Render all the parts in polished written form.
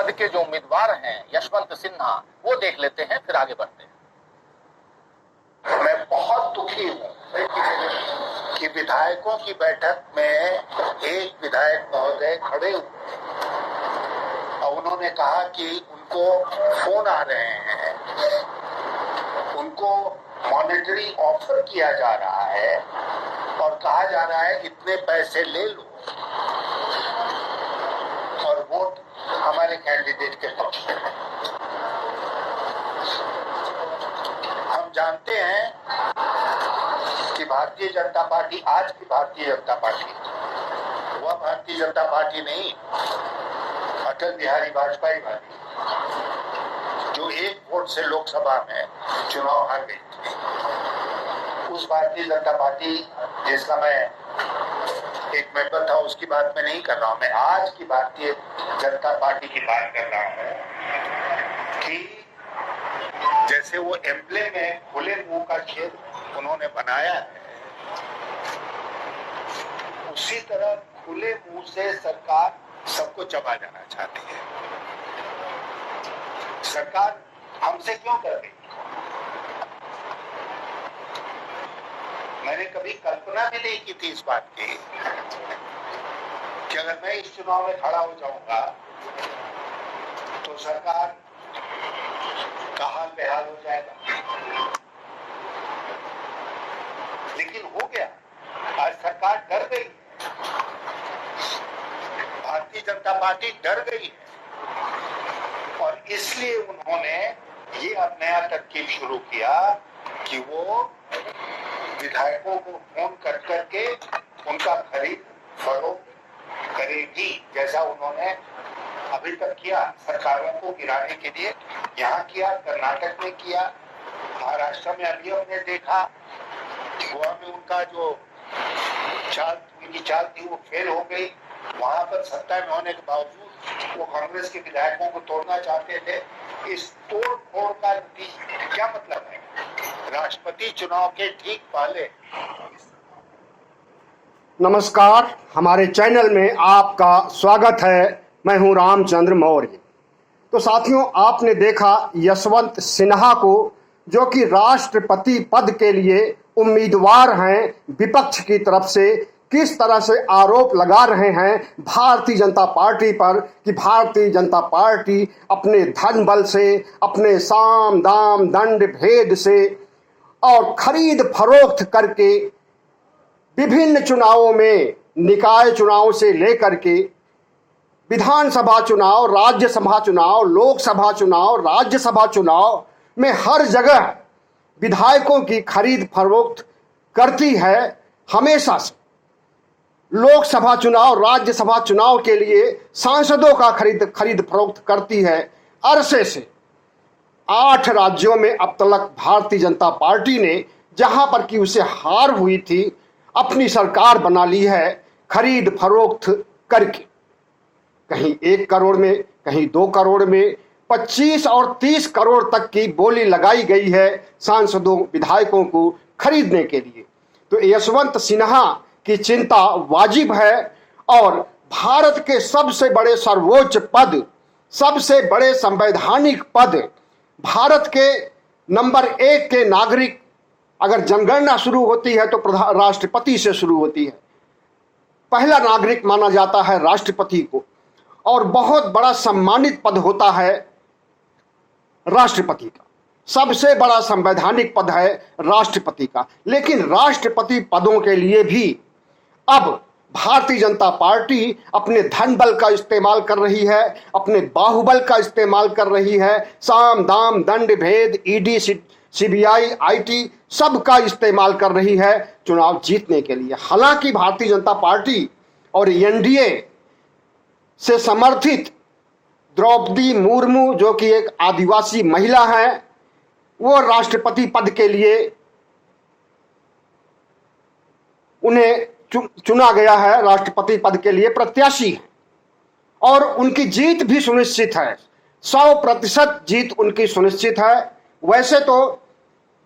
पद के जो उम्मीदवार हैं यशवंत सिन्हा, वो देख लेते हैं, फिर आगे बढ़ते हैं। मैं बहुत दुखी हूँ कि विधायकों की बैठक में एक विधायक महोदय खड़े हुए और उन्होंने कहा कि उनको फोन आ रहे हैं, उनको मॉनेटरी ऑफर किया जा रहा है और कहा जा रहा है इतने पैसे ले लो और वोट हमारे कैंडिडेट के पक्ष में। हम जानते हैं कि भारतीय जनता पार्टी, आज की भारतीय जनता पार्टी, वह भारतीय जनता पार्टी नहीं, अटल बिहारी वाजपेयी वाली, जो एक वोट से लोकसभा में चुनाव हार गई थी, उस भारतीय जनता पार्टी जिसका मैं एक मेंबर था, उसकी बात मैं नहीं कर रहा हूं। मैं आज की भारतीय जनता पार्टी की बात कर रहा हूं कि जैसे वो एम्ब्लेम में खुले मुंह का छेद उन्होंने बनाया है, उसी तरह खुले मुंह से सरकार सबको चबा जाना चाहती है। सरकार हमसे क्यों कर रही? मैंने कभी कल्पना भी नहीं की थी इस बात की कि अगर मैं इस चुनाव में खड़ा हो जाऊंगा तो सरकार का हाल बेहाल हो जाएगा। लेकिन हो गया, आज सरकार डर गई, भारतीय जनता पार्टी डर गई है और इसलिए उन्होंने ये अब नया तरकीब शुरू किया कि वो विधायकों को फोन कर करके उनका खरीद फरोख्त करेगी, जैसा उन्होंने अभी तक किया सरकारों को गिराने के लिए। यहाँ किया, कर्नाटक में किया, महाराष्ट्र में अभी हमने देखा, गोवा में उनका जो उनकी चाल थी वो फेल हो गई। वहां पर सत्ता में होने के बावजूद वो कांग्रेस के विधायकों को तोड़ना चाहते थे। इस तोड़ फोड़ का क्या मतलब है? राष्ट्रपति चुनाव के ठीक पहले। नमस्कार, हमारे चैनल में आपका स्वागत है। मैं हूं रामचंद्र मौर्य। तो साथियों, आपने देखा यशवंत सिन्हा को, जो कि राष्ट्रपति पद के लिए उम्मीदवार हैं, विपक्ष की तरफ से किस तरह से आरोप लगा रहे हैं भारतीय जनता पार्टी पर कि भारतीय जनता पार्टी अपने धन बल से, अपने साम दाम दंड भेद से और खरीद फरोख्त करके विभिन्न चुनावों में, निकाय चुनाव से लेकर के विधानसभा चुनाव, राज्यसभा चुनाव, लोकसभा चुनाव, राज्यसभा चुनाव में हर जगह विधायकों की खरीद फरोख्त करती है। हमेशा से लोकसभा चुनाव, राज्यसभा चुनाव के लिए सांसदों का खरीद फरोख्त करती है। अरसे से 8 राज्यों में अब तक भारतीय जनता पार्टी ने, जहां पर कि उसे हार हुई थी, अपनी सरकार बना ली है खरीद फरोख्त करके। कहीं 1 करोड़ में, कहीं 2 करोड़ में, 25 और 30 करोड़ तक की बोली लगाई गई है सांसदों, विधायकों को खरीदने के लिए। तो यशवंत सिन्हा की चिंता वाजिब है और भारत के सबसे बड़े सर्वोच्च पद, सबसे बड़े संवैधानिक पद, भारत के नंबर 1 के नागरिक, अगर जनगणना शुरू होती है तो राष्ट्रपति से शुरू होती है। पहला नागरिक माना जाता है राष्ट्रपति को और बहुत बड़ा सम्मानित पद होता है राष्ट्रपति का। सबसे बड़ा संवैधानिक पद है राष्ट्रपति का। लेकिन राष्ट्रपति पदों के लिए भी अब भारतीय जनता पार्टी अपने धन बल का इस्तेमाल कर रही है, अपने बाहुबल का इस्तेमाल कर रही है, साम दाम दंड भेद, ईडी, सीबीआई, आईटी सब का इस्तेमाल कर रही है चुनाव जीतने के लिए। हालांकि भारतीय जनता पार्टी और एनडीए से समर्थित द्रौपदी मुर्मू, जो कि एक आदिवासी महिला है, वो राष्ट्रपति पद के लिए उन्हें चुना गया है, राष्ट्रपति पद के लिए प्रत्याशी है और उनकी जीत भी सुनिश्चित है। 100% जीत उनकी सुनिश्चित है। वैसे तो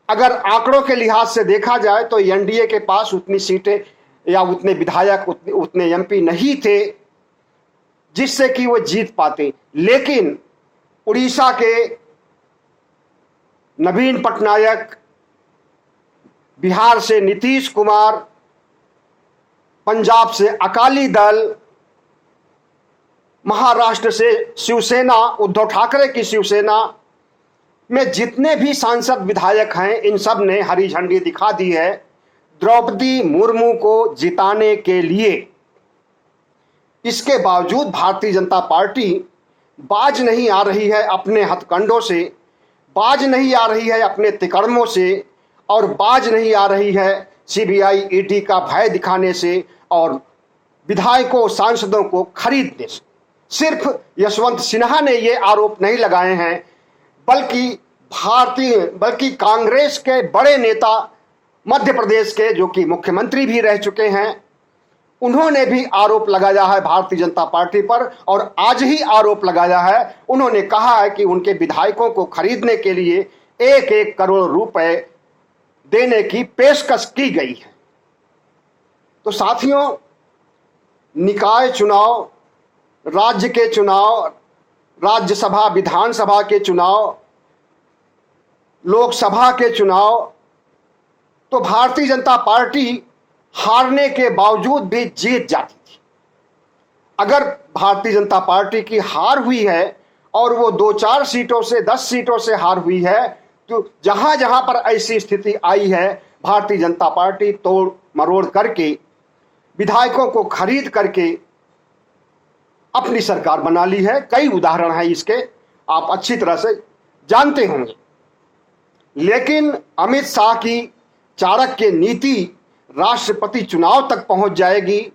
अगर आंकड़ों के लिहाज से देखा जाए तो एनडीए के पास उतनी सीटें या उतने विधायक, उतने एमपी नहीं थे जिससे कि वो जीत पाते। लेकिन उड़ीसा के नवीन पटनायक, बिहार से नीतीश कुमार, पंजाब से अकाली दल, महाराष्ट्र से शिवसेना, उद्धव ठाकरे की शिवसेना में जितने भी सांसद विधायक हैं, इन सब ने हरी झंडी दिखा दी है द्रौपदी मुर्मू को जिताने के लिए। इसके बावजूद भारतीय जनता पार्टी बाज नहीं आ रही है अपने हथकंडों से, बाज नहीं आ रही है अपने तिकड़मों से, और बाज नहीं आ रही है सीबीआई ईडी का भय दिखाने से और विधायकों सांसदों को खरीदने से। सिर्फ यशवंत सिन्हा ने ये आरोप नहीं लगाए हैं, बल्कि कांग्रेस के बड़े नेता, मध्य प्रदेश के जो कि मुख्यमंत्री भी रह चुके हैं, उन्होंने भी आरोप लगाया है भारतीय जनता पार्टी पर। और आज ही आरोप लगाया है, उन्होंने कहा है कि उनके विधायकों को खरीदने के लिए 1-1 करोड़ रुपए देने की पेशकश की गई है। तो साथियों, निकाय चुनाव, राज्य के चुनाव, राज्यसभा विधानसभा के चुनाव, लोकसभा के चुनाव, तो भारतीय जनता पार्टी हारने के बावजूद भी जीत जाती थी। अगर भारतीय जनता पार्टी की हार हुई है और वो 2-4 सीटों से 10 सीटों से हार हुई है, तो जहां जहां पर ऐसी स्थिति आई है, भारतीय जनता पार्टी तोड़ मरोड़ करके, विधायकों को खरीद करके अपनी सरकार बना ली है। कई उदाहरण है इसके, आप अच्छी तरह से जानते होंगे। लेकिन अमित शाह की चाणक्य नीति राष्ट्रपति चुनाव तक पहुंच जाएगी,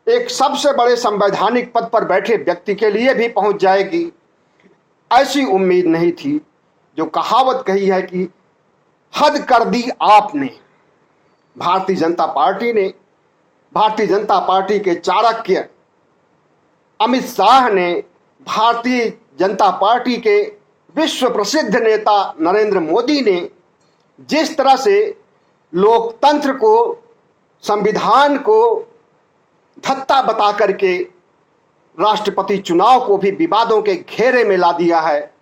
एक सबसे बड़े संवैधानिक पद पर बैठे व्यक्ति के लिए भी पहुंच जाएगी, ऐसी उम्मीद नहीं थी। जो कहावत कही है कि हद कर दी आपने, भारतीय जनता पार्टी ने, भारतीय जनता पार्टी के चाणक्य अमित शाह ने, भारतीय जनता पार्टी के विश्व प्रसिद्ध नेता नरेंद्र मोदी ने जिस तरह से लोकतंत्र को, संविधान को धत्ता बता करके राष्ट्रपति चुनाव को भी विवादों के घेरे में ला दिया है,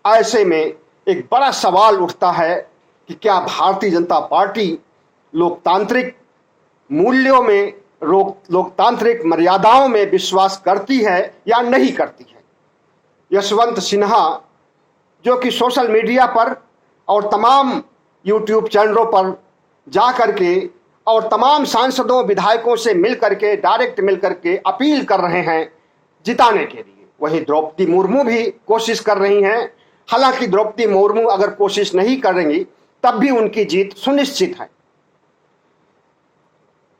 ऐसे में एक बड़ा सवाल उठता है कि क्या भारतीय जनता पार्टी लोकतांत्रिक मूल्यों में, लोकतांत्रिक मर्यादाओं में विश्वास करती है या नहीं करती है। यशवंत सिन्हा, जो कि सोशल मीडिया पर और तमाम यूट्यूब चैनलों पर जा करके और तमाम सांसदों, विधायकों से मिल करके, डायरेक्ट मिल करके अपील कर रहे हैं जिताने के लिए, वहीं द्रौपदी मुर्मू भी कोशिश कर रही हैं। हालांकि द्रौपदी मुर्मू अगर कोशिश नहीं करेंगी तब भी उनकी जीत सुनिश्चित है।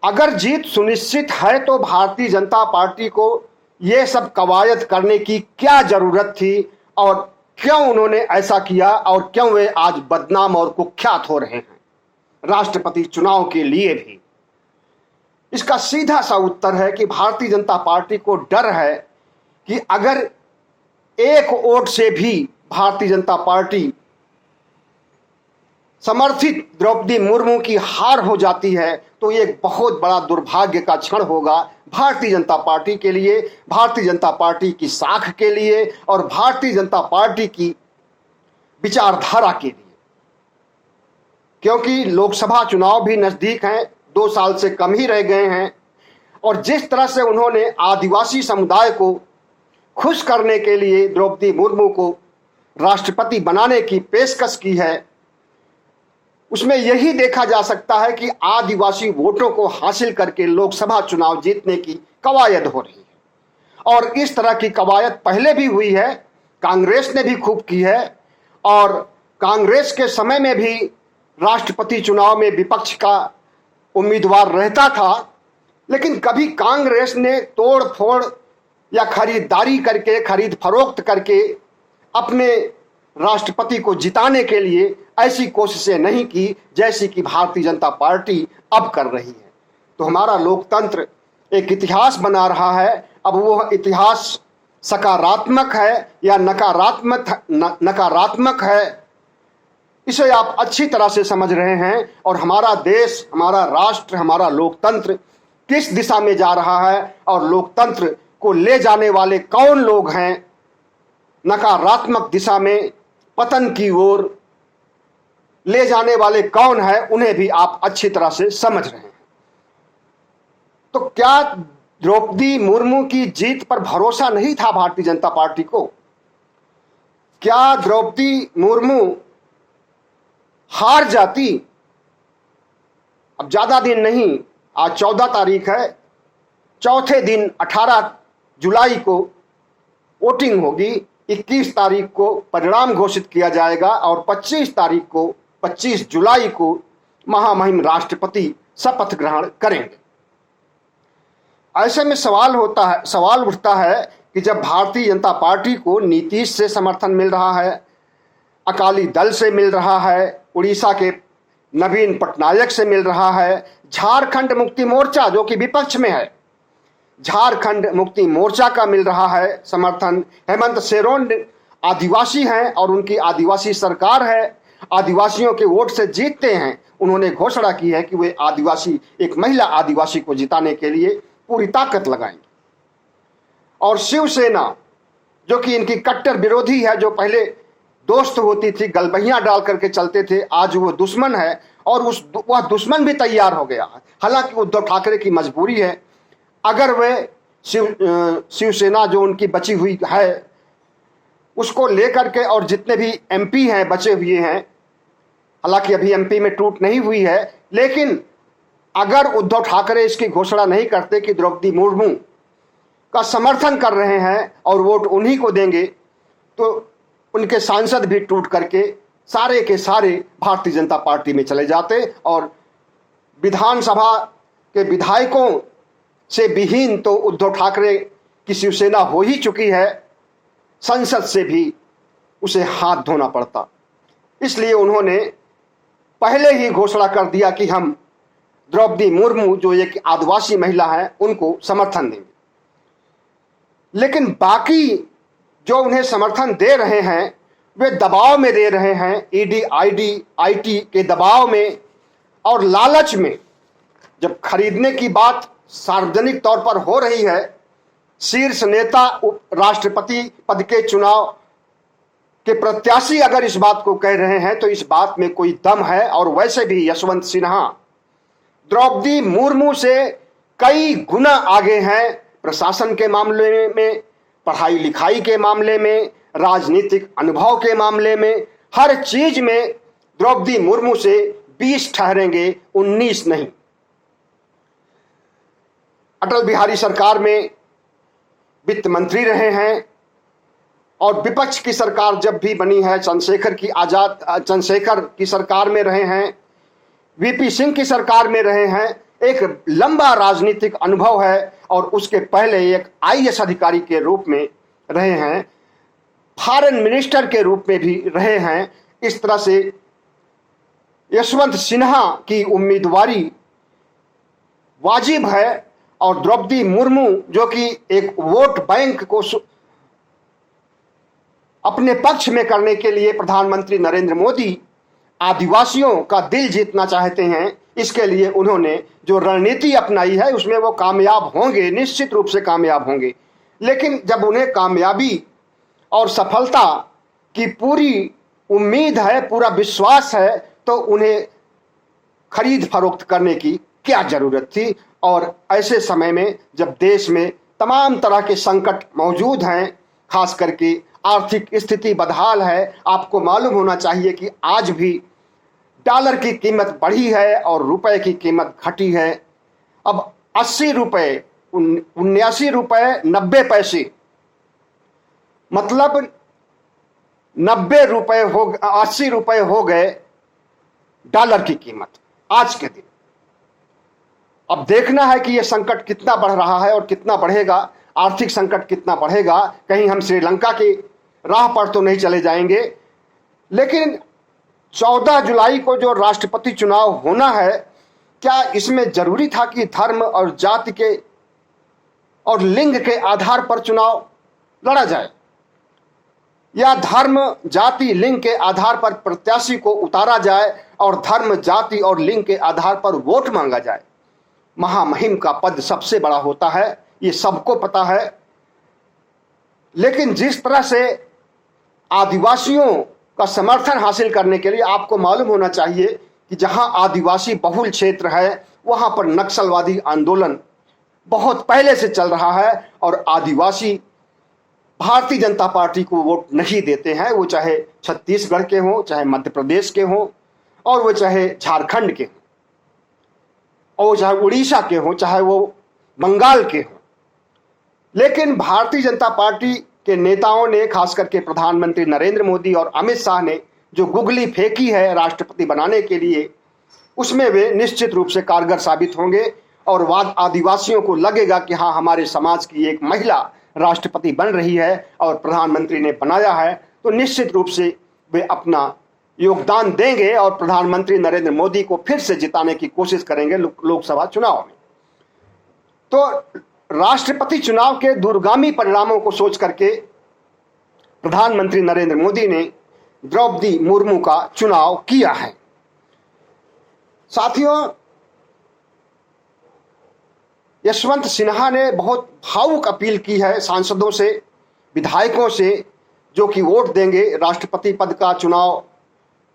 अगर जीत सुनिश्चित है तो भारतीय जनता पार्टी को यह सब कवायद करने की क्या जरूरत थी, और क्यों उन्होंने ऐसा किया, और क्यों वे आज बदनाम और कुख्यात हो रहे हैं राष्ट्रपति चुनाव के लिए भी। इसका सीधा सा उत्तर है कि भारतीय जनता पार्टी को डर है कि अगर एक वोट से भी भारतीय जनता पार्टी समर्थित द्रौपदी मुर्मू की हार हो जाती है तो ये एक बहुत बड़ा दुर्भाग्य का क्षण होगा भारतीय जनता पार्टी के लिए, भारतीय जनता पार्टी की साख के लिए और भारतीय जनता पार्टी की विचारधारा के लिए। क्योंकि लोकसभा चुनाव भी नजदीक हैं, 2 साल से कम ही रह गए हैं, और जिस तरह से उन्होंने आदिवासी समुदाय को खुश करने के लिए द्रौपदी मुर्मू को राष्ट्रपति बनाने की पेशकश की है, उसमें यही देखा जा सकता है कि आदिवासी वोटों को हासिल करके लोकसभा चुनाव जीतने की कवायद हो रही है। और इस तरह की कवायद पहले भी हुई है, कांग्रेस ने भी खूब की है, और कांग्रेस के समय में भी राष्ट्रपति चुनाव में विपक्ष का उम्मीदवार रहता था, लेकिन कभी कांग्रेस ने तोड़ फोड़ या खरीदारी करके, खरीद फरोख्त करके अपने राष्ट्रपति को जिताने के लिए ऐसी कोशिशें नहीं की जैसी कि भारतीय जनता पार्टी अब कर रही है। तो हमारा लोकतंत्र एक इतिहास बना रहा है। अब वो इतिहास सकारात्मक है या नकारात्मक है, इसे आप अच्छी तरह से समझ रहे हैं। और हमारा देश, हमारा राष्ट्र, हमारा लोकतंत्र किस दिशा में जा रहा है और लोकतंत्र को ले जाने वाले कौन लोग हैं, नकारात्मक दिशा में पतन की ओर ले जाने वाले कौन है, उन्हें भी आप अच्छी तरह से समझ रहे हैं। तो क्या द्रौपदी मुर्मू की जीत पर भरोसा नहीं था भारतीय जनता पार्टी को? क्या द्रौपदी मुर्मू हार जाती? अब ज्यादा दिन नहीं, आज 14 तारीख है, चौथे दिन 18 जुलाई को वोटिंग होगी, 21 तारीख को परिणाम घोषित किया जाएगा और 25 जुलाई को महामहिम राष्ट्रपति शपथ ग्रहण करेंगे। ऐसे में सवाल उठता है कि जब भारतीय जनता पार्टी को नीतीश से समर्थन मिल रहा है, अकाली दल से मिल रहा है, उड़ीसा के नवीन पटनायक से मिल रहा है, झारखंड मुक्ति मोर्चा जो कि विपक्ष में है, झारखंड मुक्ति मोर्चा का मिल रहा है समर्थन, हेमंत सोरेन आदिवासी हैं और उनकी आदिवासी सरकार है, आदिवासियों के वोट से जीतते हैं, उन्होंने घोषणा की है कि वे एक महिला आदिवासी को जिताने के लिए पूरी ताकत लगाएंगे। और शिवसेना जो कि इनकी कट्टर विरोधी है, जो पहले दोस्त होती थी, गलबहियां डाल करके चलते थे, आज वो दुश्मन है और वह दुश्मन भी तैयार हो गया है। हालांकि उद्धव ठाकरे की मजबूरी है, अगर वे शिवसेना जो उनकी बची हुई है उसको लेकर के, और जितने भी एमपी हैं बचे हुए हैं, हालांकि अभी एमपी में टूट नहीं हुई है, लेकिन अगर उद्धव ठाकरे इसकी घोषणा नहीं करते कि द्रौपदी मुर्मू का समर्थन कर रहे हैं और वोट उन्हीं को देंगे, तो उनके सांसद भी टूट करके सारे के सारे भारतीय जनता पार्टी में चले जाते और विधानसभा के विधायकों से विहीन तो उद्धव ठाकरे की शिवसेना हो ही चुकी है, संसद से भी उसे हाथ धोना पड़ता। इसलिए उन्होंने पहले ही घोषणा कर दिया कि हम द्रौपदी मुर्मू जो एक आदिवासी महिला है उनको समर्थन देंगे। लेकिन बाकी जो उन्हें समर्थन दे रहे हैं वे दबाव में दे रहे हैं, ईडी आईटी के दबाव में और लालच में। जब खरीदने की बात सार्वजनिक तौर पर हो रही है, शीर्ष नेता राष्ट्रपति पद के चुनाव के प्रत्याशी अगर इस बात को कह रहे हैं तो इस बात में कोई दम है। और वैसे भी यशवंत सिन्हा द्रौपदी मुर्मू से कई गुना आगे हैं, प्रशासन के मामले में, पढ़ाई लिखाई के मामले में, राजनीतिक अनुभव के मामले में, हर चीज में द्रौपदी मुर्मू से 20 ठहरेंगे, 19 नहीं। अटल बिहारी सरकार में वित्त मंत्री रहे हैं और विपक्ष की सरकार जब भी बनी है, चंद्रशेखर की सरकार में रहे हैं, वीपी सिंह की सरकार में रहे हैं। एक लंबा राजनीतिक अनुभव है और उसके पहले एक आईएएस अधिकारी के रूप में रहे हैं, फॉरेन मिनिस्टर के रूप में भी रहे हैं। इस तरह से यशवंत सिन्हा की उम्मीदवारी वाजिब है और द्रौपदी मुर्मू जो कि एक वोट बैंक को अपने पक्ष में करने के लिए प्रधानमंत्री नरेंद्र मोदी आदिवासियों का दिल जीतना चाहते हैं, इसके लिए उन्होंने जो रणनीति अपनाई है उसमें वो कामयाब होंगे, निश्चित रूप से कामयाब होंगे। लेकिन जब उन्हें कामयाबी और सफलता की पूरी उम्मीद है, पूरा विश्वास है, तो उन्हें खरीद फरोख्त करने की क्या जरूरत थी। और ऐसे समय में जब देश में तमाम तरह के संकट मौजूद हैं, खास करके आर्थिक स्थिति बदहाल है, आपको मालूम होना चाहिए कि आज भी डॉलर की कीमत बढ़ी है और रुपए की कीमत घटी है। अब 80 रुपए, 79 रुपए 90 पैसे, मतलब 90 रुपए 80 रुपए हो गए डॉलर की कीमत आज के दिन। अब देखना है कि यह संकट कितना बढ़ रहा है और कितना बढ़ेगा, आर्थिक संकट कितना बढ़ेगा। कहीं हम श्रीलंका की राह पर तो नहीं चले जाएंगे। लेकिन 14 जुलाई को जो राष्ट्रपति चुनाव होना है, क्या इसमें जरूरी था कि धर्म और जाति के और लिंग के आधार पर चुनाव लड़ा जाए, या धर्म जाति लिंग के आधार पर प्रत्याशी को उतारा जाए और धर्म जाति और लिंग के आधार पर वोट मांगा जाए? महामहिम का पद सबसे बड़ा होता है, ये सबको पता है। लेकिन जिस तरह से आदिवासियों का समर्थन हासिल करने के लिए आपको मालूम होना चाहिए कि जहां आदिवासी बहुल क्षेत्र है वहां पर नक्सलवादी आंदोलन बहुत पहले से चल रहा है और आदिवासी भारतीय जनता पार्टी को वोट नहीं देते हैं, वो चाहे छत्तीसगढ़ के हों, चाहे मध्य प्रदेश के हों, और वो चाहे झारखंड के हों, और चाहे उड़ीसा के हों, चाहे वो बंगाल के हों। लेकिन भारतीय जनता पार्टी के नेताओं ने, खास करके प्रधानमंत्री नरेंद्र मोदी और अमित शाह ने जो गुगली फेंकी है राष्ट्रपति बनाने के लिए, उसमें वे निश्चित रूप से कारगर साबित होंगे और वाद आदिवासियों को लगेगा कि हाँ, हमारे समाज की एक महिला राष्ट्रपति बन रही है और प्रधानमंत्री ने बनाया है, तो निश्चित रूप से वे अपना योगदान देंगे और प्रधानमंत्री नरेंद्र मोदी को फिर से जिताने की कोशिश करेंगे लोकसभा चुनाव में। तो राष्ट्रपति चुनाव के दूरगामी परिणामों को सोच करके प्रधानमंत्री नरेंद्र मोदी ने द्रौपदी मुर्मू का चुनाव किया है। साथियों, यशवंत सिन्हा ने बहुत भावुक अपील की है सांसदों से, विधायकों से, जो कि वोट देंगे, राष्ट्रपति पद का चुनाव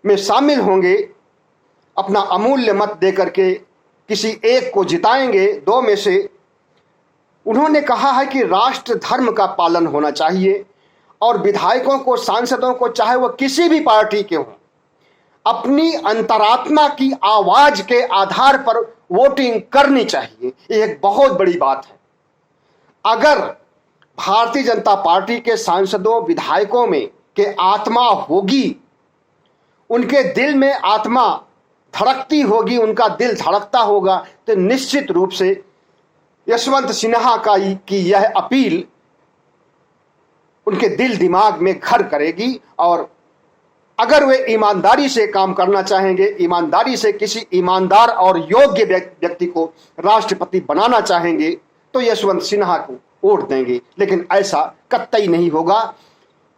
में शामिल होंगे, अपना अमूल्य मत देकर के किसी एक को जिताएंगे, दो में से। उन्होंने कहा है कि राष्ट्र धर्म का पालन होना चाहिए और विधायकों को, सांसदों को, चाहे वह किसी भी पार्टी के हों, अपनी अंतरात्मा की आवाज के आधार पर वोटिंग करनी चाहिए। यह एक बहुत बड़ी बात है। अगर भारतीय जनता पार्टी के सांसदों, विधायकों में के आत्मा होगी, उनके दिल में आत्मा धड़कती होगी, उनका दिल धड़कता होगा, तो निश्चित रूप से यशवंत सिन्हा की यह अपील उनके दिल दिमाग में घर करेगी। और अगर वे ईमानदारी से काम करना चाहेंगे, ईमानदारी से किसी ईमानदार और योग्य व्यक्ति को राष्ट्रपति बनाना चाहेंगे, तो यशवंत सिन्हा को वोट देंगे। लेकिन ऐसा कतई नहीं होगा,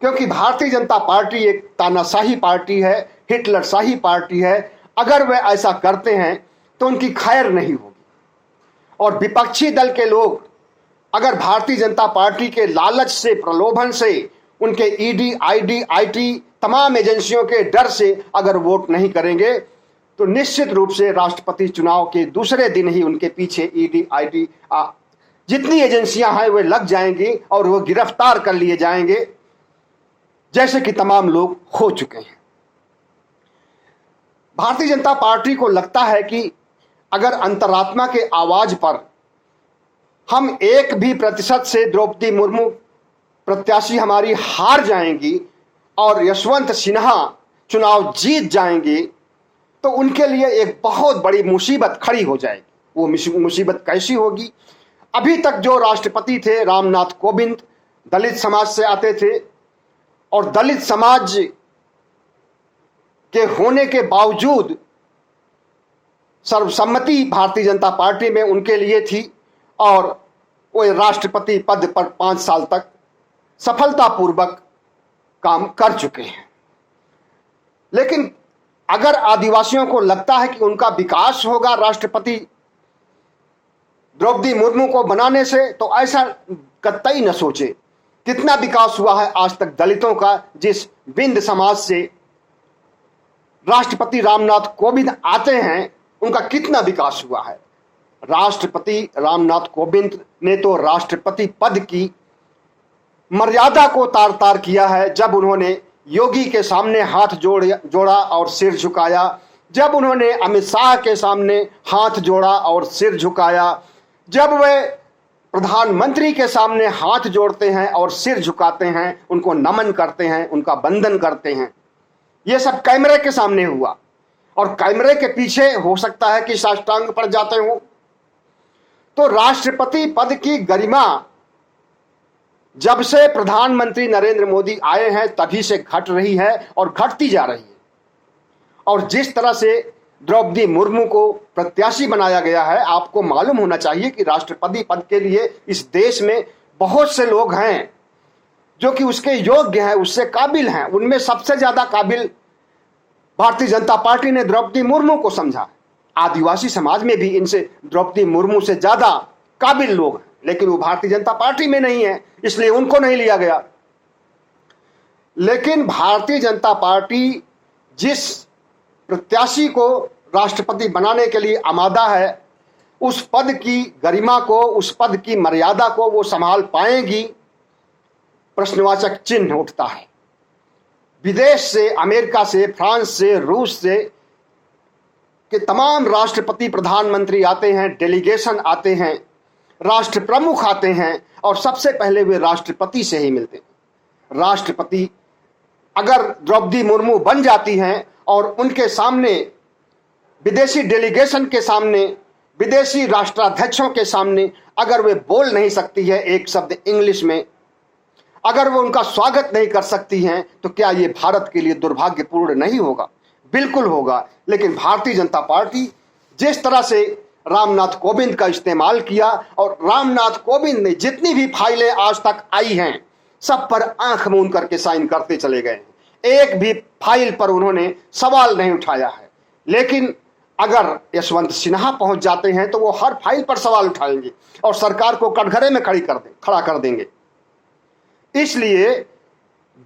क्योंकि भारतीय जनता पार्टी एक तानाशाही पार्टी है, हिटलरशाही पार्टी है। अगर वे ऐसा करते हैं तो उनकी खैर नहीं होगी। और विपक्षी दल के लोग अगर भारतीय जनता पार्टी के लालच से, प्रलोभन से, उनके ईडी, आईडी, आईटी तमाम एजेंसियों के डर से अगर वोट नहीं करेंगे, तो निश्चित रूप से राष्ट्रपति चुनाव के दूसरे दिन ही उनके पीछे ईडी, आईटी जितनी एजेंसियां हैं वे लग जाएंगी और वो गिरफ्तार कर लिए जाएंगे, जैसे कि तमाम लोग हो चुके हैं। भारतीय जनता पार्टी को लगता है कि अगर अंतरात्मा के आवाज पर हम 1% से द्रौपदी मुर्मू प्रत्याशी हमारी हार जाएंगी और यशवंत सिन्हा चुनाव जीत जाएंगे, तो उनके लिए एक बहुत बड़ी मुसीबत खड़ी हो जाएगी। वो मुसीबत कैसी होगी? अभी तक जो राष्ट्रपति थे रामनाथ कोविंद दलित समाज से आते थे और दलित समाज के होने के बावजूद सर्वसम्मति भारतीय जनता पार्टी में उनके लिए थी और वो राष्ट्रपति पद पर 5 साल तक सफलतापूर्वक काम कर चुके हैं। लेकिन अगर आदिवासियों को लगता है कि उनका विकास होगा राष्ट्रपति द्रौपदी मुर्मू को बनाने से, तो ऐसा कतई न सोचे। कितना विकास हुआ है आज तक दलितों का? जिस बिंद समाज से राष्ट्रपति रामनाथ कोविंद आते हैं, उनका कितना विकास हुआ है? राष्ट्रपति रामनाथ कोविंद ने तो राष्ट्रपति पद की मर्यादा को तार तार किया है जब उन्होंने योगी के सामने हाथ जोड़ा और सिर झुकाया, जब उन्होंने अमित शाह के सामने हाथ जोड़ा और सिर झुकाया, जब वे प्रधानमंत्री के सामने हाथ जोड़ते हैं और सिर झुकाते हैं, उनको नमन करते हैं, उनका वंदन करते हैं। ये सब कैमरे के सामने हुआ और कैमरे के पीछे हो सकता है कि साष्टांग पड़ जाते हो। तो राष्ट्रपति पद की गरिमा जब से प्रधानमंत्री नरेंद्र मोदी आए हैं तभी से घट रही है और घटती जा रही है। और जिस तरह से द्रौपदी मुर्मू को प्रत्याशी बनाया गया है, आपको मालूम होना चाहिए कि राष्ट्रपति पद के लिए इस देश में बहुत से लोग हैं जो कि उसके योग्य हैं, उससे काबिल हैं। उनमें सबसे ज्यादा काबिल भारतीय जनता पार्टी ने द्रौपदी मुर्मू को समझा। आदिवासी समाज में भी इनसे द्रौपदी मुर्मू से ज्यादा काबिल लोग हैं। लेकिन वो भारतीय जनता पार्टी में नहीं है, इसलिए उनको नहीं लिया गया। लेकिन भारतीय जनता पार्टी जिस प्रत्याशी को राष्ट्रपति बनाने के लिए आमादा है, उस पद की गरिमा को, उस पद की मर्यादा को वो संभाल पाएंगी, प्रश्नवाचक चिन्ह उठता है। विदेश से, अमेरिका से, फ्रांस से, रूस से के तमाम राष्ट्रपति प्रधानमंत्री आते हैं, डेलीगेशन आते हैं, राष्ट्र प्रमुख आते हैं और सबसे पहले वे राष्ट्रपति से ही मिलते हैं। राष्ट्रपति अगर द्रौपदी मुर्मू बन जाती हैं और उनके सामने, विदेशी डेलीगेशन के सामने, विदेशी राष्ट्राध्यक्षों के सामने अगर वे बोल नहीं सकती है एक शब्द इंग्लिश में, अगर वो उनका स्वागत नहीं कर सकती हैं, तो क्या ये भारत के लिए दुर्भाग्यपूर्ण नहीं होगा? बिल्कुल होगा। लेकिन भारतीय जनता पार्टी जिस तरह से रामनाथ कोविंद का इस्तेमाल किया, और रामनाथ कोविंद ने जितनी भी फाइलें आज तक आई हैं सब पर आंख मूंद करके साइन करते चले गए। एक भी फाइल पर उन्होंने सवाल नहीं उठाया है। लेकिन अगर यशवंत सिन्हा पहुंच जाते हैं तो वो हर फाइल पर सवाल उठाएंगे और सरकार को कटघरे में खड़ा कर देंगे। इसलिए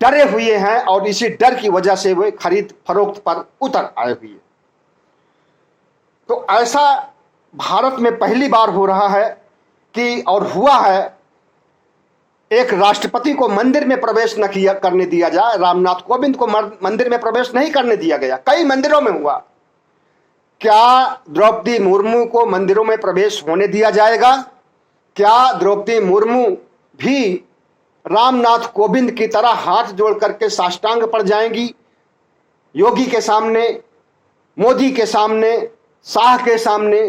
डरे हुए हैं और इसी डर की वजह से वे खरीद फरोख्त पर उतर आए हुए हैं। तो ऐसा भारत में पहली बार हो रहा है कि, और हुआ है, एक राष्ट्रपति को मंदिर में प्रवेश न करने दिया जाए। रामनाथ कोविंद को मंदिर में प्रवेश नहीं करने दिया गया, कई मंदिरों में हुआ। क्या द्रौपदी मुर्मू को मंदिरों में प्रवेश होने दिया जाएगा? क्या द्रौपदी मुर्मू भी रामनाथ कोविंद की तरह हाथ जोड़ करके साष्टांग पड़ जाएंगी? योगी के सामने, मोदी के सामने, शाह के सामने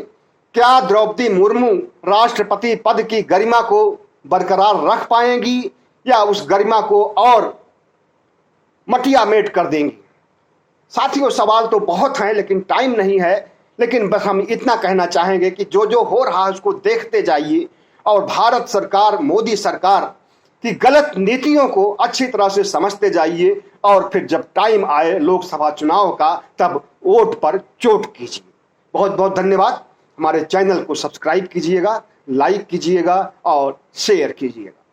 क्या द्रौपदी मुर्मू राष्ट्रपति पद की गरिमा को बरकरार रख पाएंगी या उस गरिमा को और मटियामेट कर देंगी? साथियों, सवाल तो बहुत हैं लेकिन टाइम नहीं है। लेकिन बस हम इतना कहना चाहेंगे कि जो जो हो रहा है उसको देखते जाइए और भारत सरकार, मोदी सरकार की गलत नीतियों को अच्छी तरह से समझते जाइए, और फिर जब टाइम आए लोकसभा चुनाव का तब वोट पर चोट कीजिए। बहुत बहुत धन्यवाद। हमारे चैनल को सब्सक्राइब कीजिएगा, लाइक कीजिएगा और शेयर कीजिएगा।